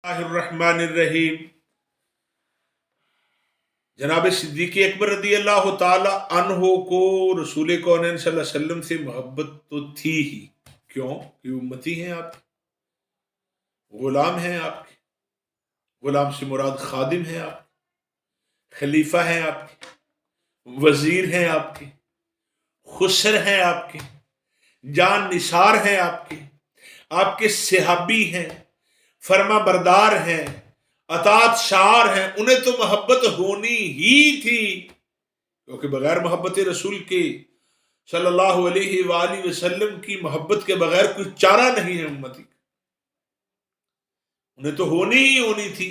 रहमान। जनाब सिद्दीक़ अकबर रदी अल्लाह ताला अन्हो को रसूल कौनैन सल्लल्लाहु अलैहि वसल्लम से मोहब्बत तो थी ही। क्यों? कि उम्मती हैं आपके, गुलाम हैं आपके, गुलाम से मुराद खादिम हैं आपके, खलीफा हैं आपके, वजीर हैं आपके, खुसर हैं आपके, जान निसार हैं आपके, आपके सहाबी हैं, फरमा बरदार हैं, अतात शार हैं। उन्हें तो मोहब्बत होनी ही थी, क्योंकि बगैर मोहब्बत रसूल के सल्लल्लाहु अलैहि वसल्लम की मोहब्बत के बगैर कोई चारा नहीं है उम्मती। उन्हें तो होनी ही होनी थी।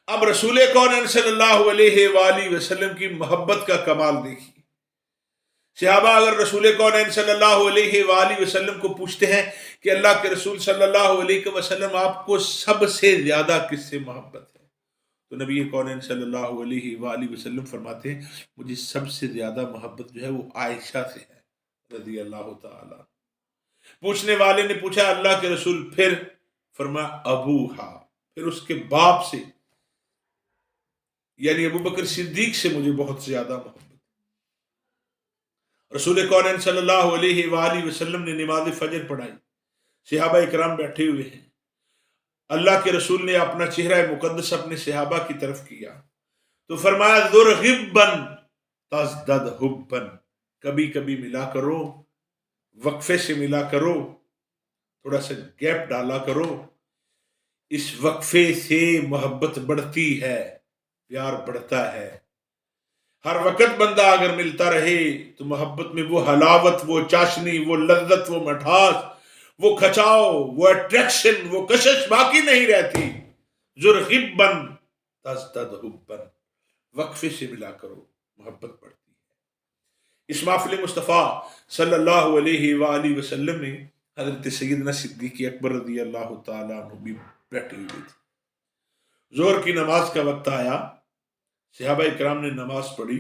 अब रसूल कौन सल्लल्लाहु अलैहि वसल्लम की मोहब्बत का कमाल देखिए। सहाबा अगर रसूल कौन सल्लल्लाहु अलैहि वसल्लम को पूछते हैं कि अल्लाह के रसूल सल्लल्लाहु अलैहि वसल्लम आपको सबसे ज्यादा किससे मोहब्बत है, तो नबी कौन सल्लल्लाहु अलैहि वसल्लम फरमाते हैं मुझे सबसे ज्यादा मोहब्बत जो है वो आयशा से है रज़ी अल्लाह ताला। पूछने वाले ने पूछा अल्लाह के रसूल फिर? फरमा अबूहा, फिर उसके बाप से, यानी अबू बकर सिद्दीक से मुझे बहुत ज्यादा मोहब्बत। रसूल कौन सल्लल्लाहु अलैहि वसल्लम ने नमाज फजर पढ़ाई, सहाबा इकराम बैठे हुए हैं। अल्लाह के रसूल ने अपना चेहरा मुकद्दस अपने सहाबा की तरफ किया तो फरमाया ज़ुरग़िब्बन तज़दद हुब्बन, कभी कभी मिला करो, वक्फे से मिला करो, थोड़ा सा गैप डाला करो, इस वक्फे से मोहब्बत बढ़ती है, प्यार बढ़ता है। हर वक्त बंदा अगर मिलता रहे तो मोहब्बत में वो हलावत, वो चाशनी, वो लज्जत, वो मिठास, वो खचाव, वो अट्रैक्शन, वो कशिश बाकी नहीं रहती। ज़ुरग़िब्बन तज़दद हुब्बन, वक्फे से मिला करो, मोहब्बत बढ़ती है। इस महफ़िल मुस्तफ़ा सल्लल्लाहु अलैहि वसल्लम में हज़रत सैयदना सिद्दीक़ अकबर रज़ी अल्लाह ताला अन्हु भी बैठे हुए थे। ज़ोहर की नमाज का वक्त आया, सहाबा इकराम ने नमाज पढ़ी,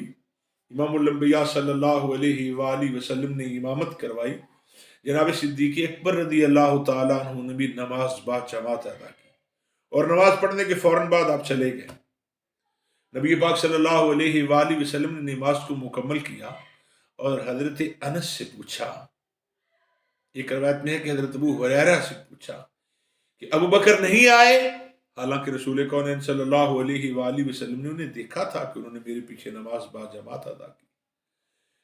इमामुल अंबिया सल्लल्लाहु अलैहि वसल्लम ने इमामत करवाई। जनाब सिद्दीक़ अकबर रज़ी अल्लाह ताला अन्हु ने भी नमाज बाजमात अदा की और नमाज पढ़ने के फौरन बाद आप चले गए। नबी पाक सल्लल्लाहु अलैहि वसल्लम ने नमाज को मुकम्मल किया और हजरत अनस से पूछा, एक रवायत में है कि हजरत अबू हुरैरा से पूछा कि अबू बकर नहीं आए, हालांकि रसूल कौन सल्लल्लाहु अलैहि वसल्लम ने उन्हें देखा था कि उन्होंने मेरे पीछे नमाज बाजमात अदा की,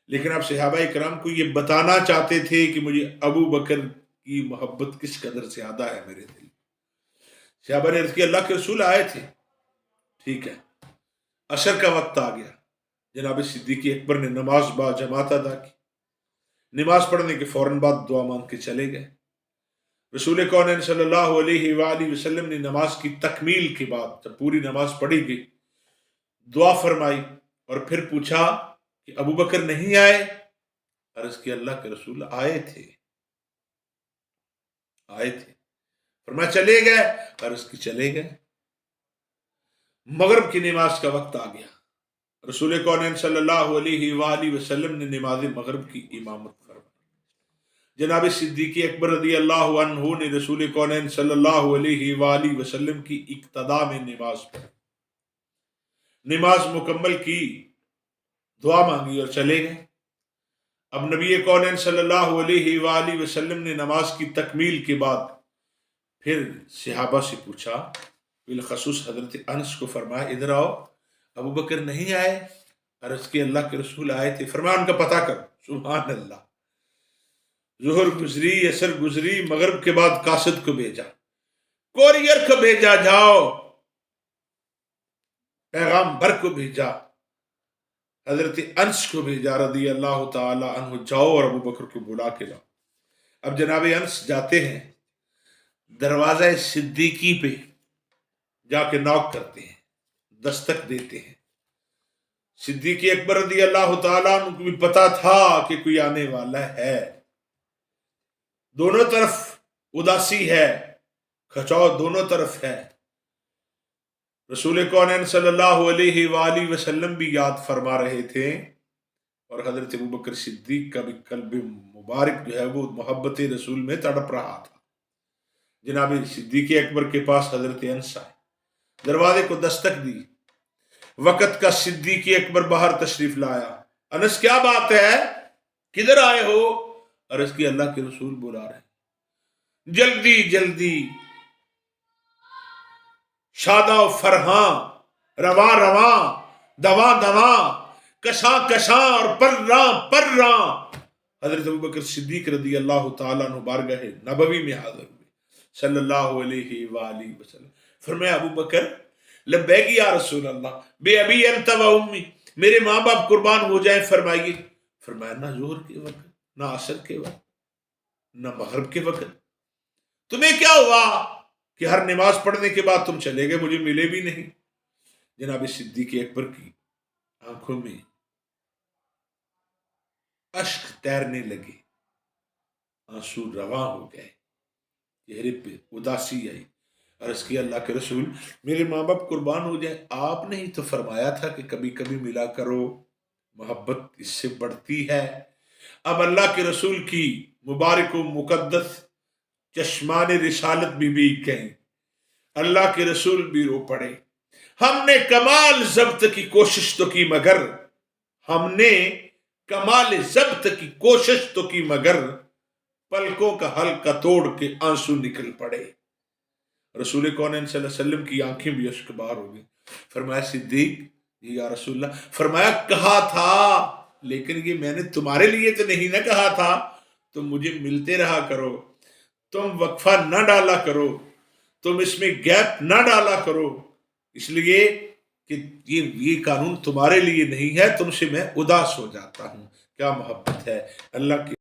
लेकिन आप सहाबा इकराम को ये बताना चाहते थे कि मुझे अबू बकर की मोहब्बत किस कदर ज्यादा है मेरे दिल। सहाबा ने अर्ज़ किया अल्लाह के रसूल आए थे, ठीक है। असर का वक्त आ गया, जनाब सिद्दीक़ अकबर ने नमाज बाजमात अदा की, नमाज पढ़ने के फौरन बाद दुआ मांग के चले गए। रसूल कौन सल्लल्लाहु अलैहि वसल्लम ने नमाज की तकमील के बाद जब पूरी नमाज पढ़ी गई, दुआ फरमाई और फिर पूछा कि अबू बकर नहीं आए? अर्ज किया अल्लाह के रसूल आए थे, आए थे। फरमाया चले गए? अर्ज की चले गए। मगरिब की नमाज का वक्त आ गया, रसूल कौन सल्लल्लाहु अलैहि वसल्लम ने नमाज मगरिब की इमामत फरमाई। जनाब सिद्दीक़ अकबर रज़ी अल्लाह अन्हु ने रसूल कौन सल्लल्लाहु अलैहि वसल्लम की इक्तदा में नमाज पढ़ी, नमाज मुकम्मल की, दुआ मांगी और चले गए। अब नबी कौन सल्लल्लाहु अलैहि वसल्लम ने नमाज की तकमील के बाद फिर सहाबा से पूछा, बिलखसूस हजरत अनस को फरमाया इधर आओ, अबू बकर नहीं आए? अर्ज के अल्लाह के रसूल आए थे। फरमाया उनका पता करो। सुभान अल्लाह। ज़ोहर गुजरी, असर गुजरी, मगरिब के बाद कासिद को भेजा, कोरियर को भेजा, जाओ पैगाम्बर को भेजा, हजरत अंस को भेजा रदी अल्लाह ताला अन्हु, जाओ और अबू बकर को बुला के लाओ। अब जनाब अंस जाते हैं, दरवाजा सिद्दीकी पे जाके नॉक करते हैं, दस्तक देते हैं। सिद्दीक़ अकबर रज़ी अल्लाह ताला अन्हु को भी पता था कि कोई आने वाला है। दोनों तरफ उदासी है, खचाव दोनों तरफ है। रसूल कौन सल्लल्लाहु अलैहि वसल्लम भी याद फरमा रहे थे और हजरत अबू बकर सिद्दीक का भी कल्ब मुबारक जो है वो मोहब्बत रसूल में तड़प रहा था। जनाब सिद्दीक़ अकबर के पास हजरत अंस आए, دروازے کو دستک دی، وقت کا صدیق اکبر باہر تشریف لایا۔ انس کیا بات ہے، کدھر آئے ہو؟ عرض کی اللہ کے رسول بلا رہے ہیں۔ جلدی جلدی شاداں و فرحاں، رواں رواں، دواں دواں، کشاں کشاں اور پراں پراں حضرت ابوبکر صدیق رضی اللہ تعالیٰ عنہ بارگاہ نبوی میں حاضر ہوئے صلی اللہ علیہ وآلہ وسلم۔ فرمایا ابو بکر لبیک یا رسول اللہ، بے ابی انت و امی، میرے ماں باپ قربان ہو جائیں فرمائیے۔ فرمایا نہ ظہر کے وقت، نہ عصر کے وقت، نہ مغرب کے وقت، تمہیں کیا ہوا کہ ہر نماز پڑھنے کے بعد تم چلے گئے، مجھے ملے بھی نہیں؟ جناب صدیق اکبر کی آنکھوں میں اشک تیرنے لگے، آنسو رواں ہو گئے، چہرے پہ اداسی آئی۔ عرض کی اللہ کے رسول میرے ماں باپ قربان ہو جائیں، آپ نے ہی تو فرمایا تھا کہ کبھی کبھی ملا کرو، محبت اس سے بڑھتی ہے۔ اب اللہ کے رسول کی مبارک و مقدس چشمان رسالت بھی کہیں، اللہ کے رسول بھی رو پڑے۔ ہم نے کمال ضبط کی کوشش تو کی مگر، ہم نے کمال ضبط کی کوشش تو کی مگر، پلکوں کا حلقہ توڑ کے آنسو نکل پڑے۔ رسول کونین صلی اللہ علیہ وسلم کی آنکھیں بھی اشک بار ہو گئی۔ فرمایا صدیق یا رسول اللہ، فرمایا کہا تھا لیکن یہ میں نے تمہارے لیے تو نہیں نہ کہا تھا، تم مجھے ملتے رہا کرو، تم وقفہ نہ ڈالا کرو، تم اس میں گیپ نہ ڈالا کرو، اس لیے کہ یہ قانون تمہارے لیے نہیں ہے، تم سے میں اداس ہو جاتا ہوں۔ کیا محبت ہے اللہ کی!